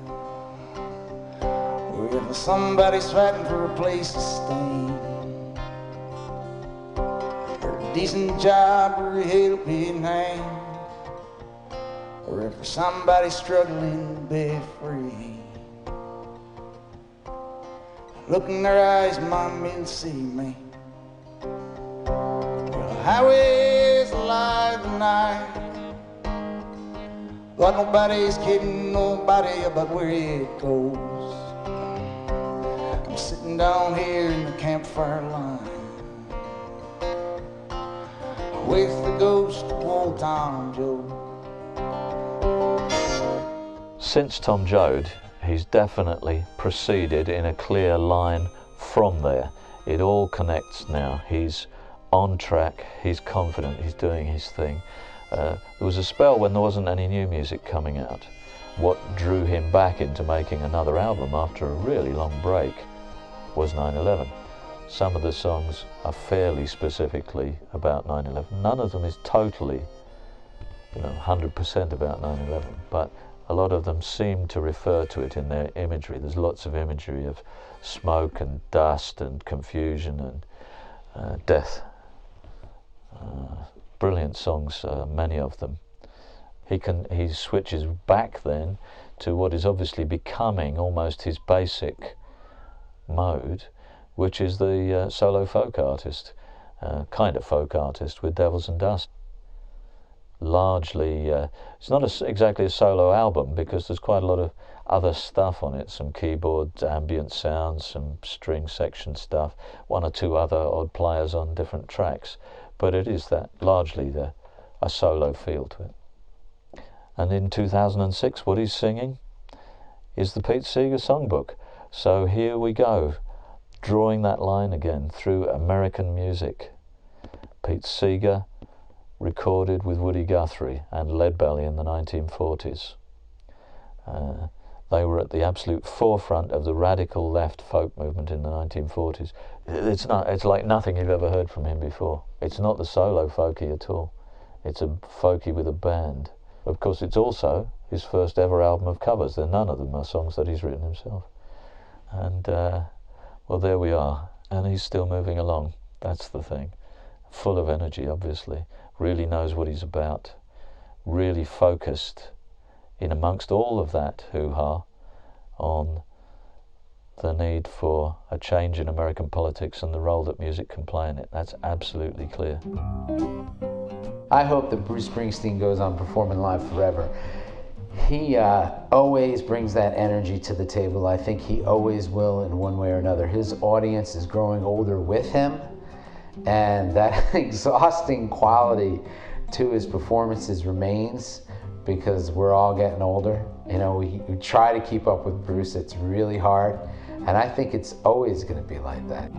Wherever somebody's fighting for a place to stay, or a decent job or a helping hand, or if somebody's struggling to be free, look in their eyes, Mom, you'll see me. Well, the highway's alive tonight, but nobody's kidding nobody about where it goes. I'm sitting down here in the campfire line with the ghost of old Tom Joad. Since Tom Joad, he's definitely proceeded in a clear line from there. It all connects now. He's on track, he's confident, he's doing his thing. There was a spell when there wasn't any new music coming out. What drew him back into making another album after a really long break was 9/11. Some of the songs are fairly specifically about 9/11. None of them is totally, 100% about 9/11, but a lot of them seem to refer to it in their imagery. There's lots of imagery of smoke and dust and confusion and death. Brilliant songs, many of them. He switches back then to what is obviously becoming almost his basic mode, which is the solo folk artist, kind of folk artist with Devils and Dust. Largely, it's not exactly a solo album because there's quite a lot of other stuff on it, some keyboard ambient sounds, some string section stuff, 1 or 2 other odd players on different tracks, but it is that largely a solo feel to it. And in 2006 what he's singing is the Pete Seeger songbook. So here we go, drawing that line again through American music. Pete Seeger recorded with Woody Guthrie and Leadbelly in the 1940s. They were at the absolute forefront of the radical left folk movement in the 1940s. It's like nothing you've ever heard from him before. It's not the solo folky at all. It's a folky with a band. Of course, it's also his first ever album of covers. None of them are songs that he's written himself. And, well, there we are. And he's still moving along. That's the thing. Full of energy, obviously. Really knows what he's about. Really focused, in amongst all of that hoo-ha, on the need for a change in American politics and the role that music can play in it. That's absolutely clear. I hope that Bruce Springsteen goes on performing live forever. He always brings that energy to the table. I think he always will in one way or another. His audience is growing older with him, and that exhausting quality to his performances remains because we're all getting older. You know, we try to keep up with Bruce. It's really hard, and I think it's always going to be like that.